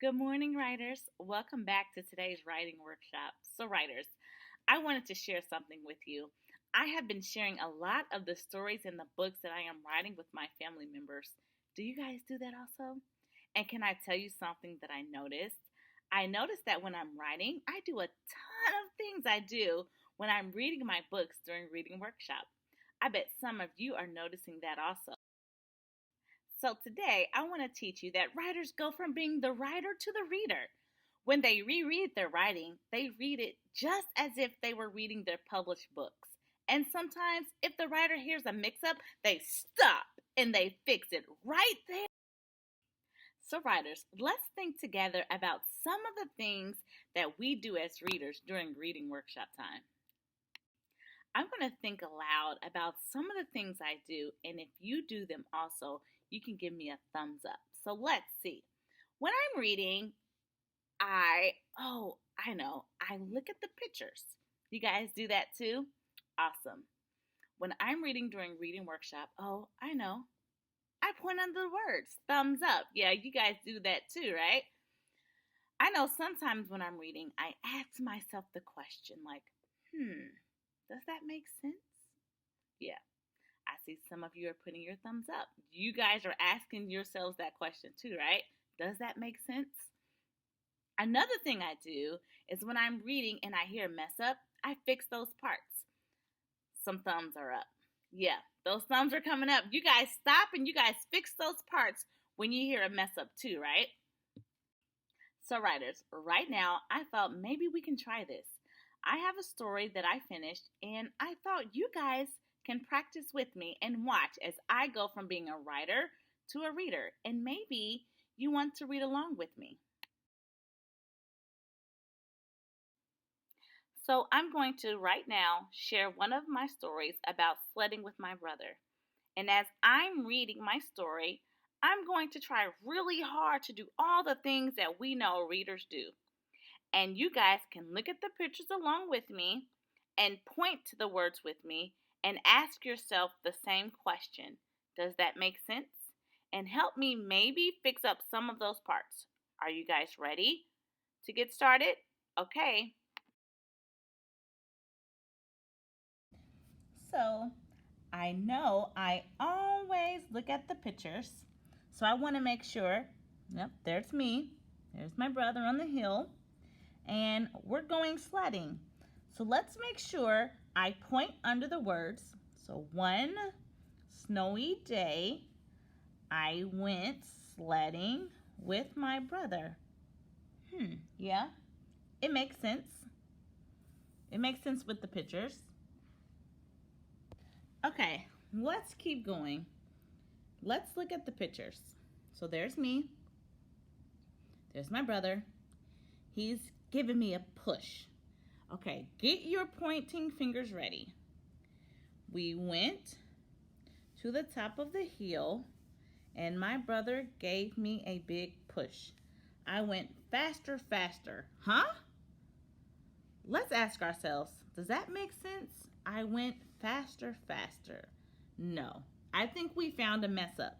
Good morning, writers. Welcome back to today's writing workshop. So, writers, I wanted to share something with you. I have been sharing a lot of the stories in the books that I am writing with my family members. Do you guys do that also? And can I tell you something that I noticed? I noticed that when I'm writing, I do a ton of things I do when I'm reading my books during reading workshop. I bet some of you are noticing that also. So today I want to teach you that writers go from being the writer to the reader. When they reread their writing, they read it just as if they were reading their published books. And sometimes, if the writer hears a mix up, they stop and they fix it right there. So, writers, let's think together about some of the things that we do as readers during reading workshop time. I'm going to think aloud about some of the things I do, and if you do them also, you can give me a thumbs up. So let's see. When I'm reading, I know, I look at the pictures. You guys do that too? Awesome. When I'm reading during reading workshop, I know, I point under the words, thumbs up. Yeah, you guys do that too, right? I know sometimes when I'm reading, I ask myself the question like, does that make sense? Yeah, I see some of you are putting your thumbs up. You guys are asking yourselves that question too, right? Does that make sense? Another thing I do is when I'm reading and I hear a mess up, I fix those parts. Some thumbs are up. Yeah, those thumbs are coming up. You guys stop and you guys fix those parts when you hear a mess up too, right? So, writers, right now I thought maybe we can try this. I have a story that I finished, and I thought you guys can practice with me and watch as I go from being a writer to a reader, and maybe you want to read along with me. So, I'm going to right now share one of my stories about sledding with my brother. And as I'm reading my story, I'm going to try really hard to do all the things that we know readers do. And you guys can look at the pictures along with me and point to the words with me and ask yourself the same question. Does that make sense? And help me maybe fix up some of those parts. Are you guys ready to get started? Okay. So, I know I always look at the pictures. So I want to make sure, yep, there's me. There's my brother on the hill. And we're going sledding. So let's make sure I point under the words. So one snowy day, I went sledding with my brother. Yeah, it makes sense. It makes sense with the pictures. Okay, let's keep going. Let's look at the pictures. So there's me. There's my brother. He's giving me a push. Okay, get your pointing fingers ready. We went to the top of the hill and my brother gave me a big push. I went faster, faster. Huh? Let's ask ourselves, does that make sense? I went faster, faster. No, I think we found a mess up.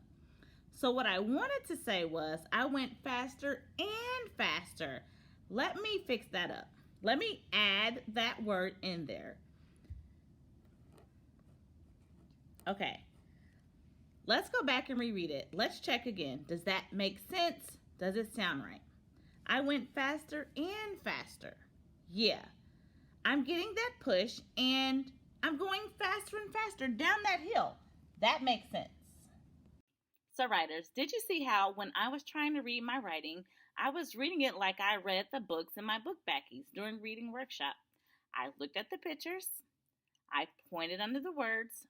So what I wanted to say was I went faster and faster. Let me fix that up. Let me add that word in there. Okay. Let's go back and reread it. Let's check again. Does that make sense? Does it sound right? I went faster and faster. Yeah. I'm getting that push and I'm going faster and faster down that hill. That makes sense. So, writers, did you see how when I was trying to read my writing, I was reading it like I read the books in my book backies during reading workshop? I looked at the pictures, I pointed under the words,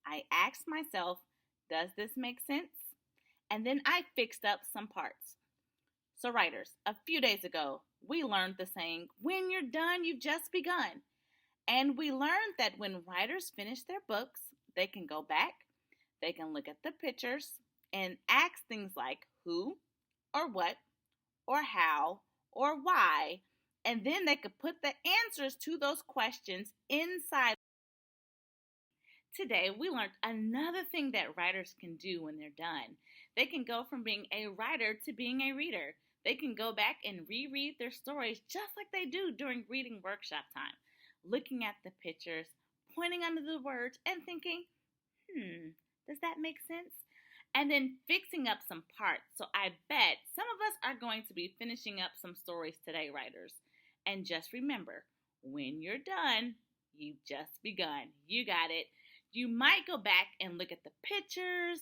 I asked myself, does this make sense? And then I fixed up some parts. So, writers, a few days ago, we learned the saying, when you're done, you've just begun. And we learned that when writers finish their books, they can go back, they can look at the pictures, and ask things like who, or what, or how, or why, and then they could put the answers to those questions inside. Today, we learned another thing that writers can do when they're done. They can go from being a writer to being a reader. They can go back and reread their stories just like they do during reading workshop time, looking at the pictures, pointing under the words, and thinking, does that make sense? And then fixing up some parts. So I bet some of us are going to be finishing up some stories today, writers. And just remember, when you're done, you've just begun. You got it. You might go back and look at the pictures.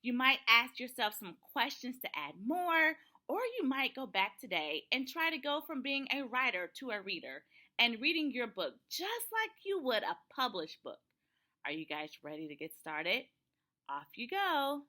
You might ask yourself some questions to add more. Or you might go back today and try to go from being a writer to a reader and reading your book just like you would a published book. Are you guys ready to get started? Off you go.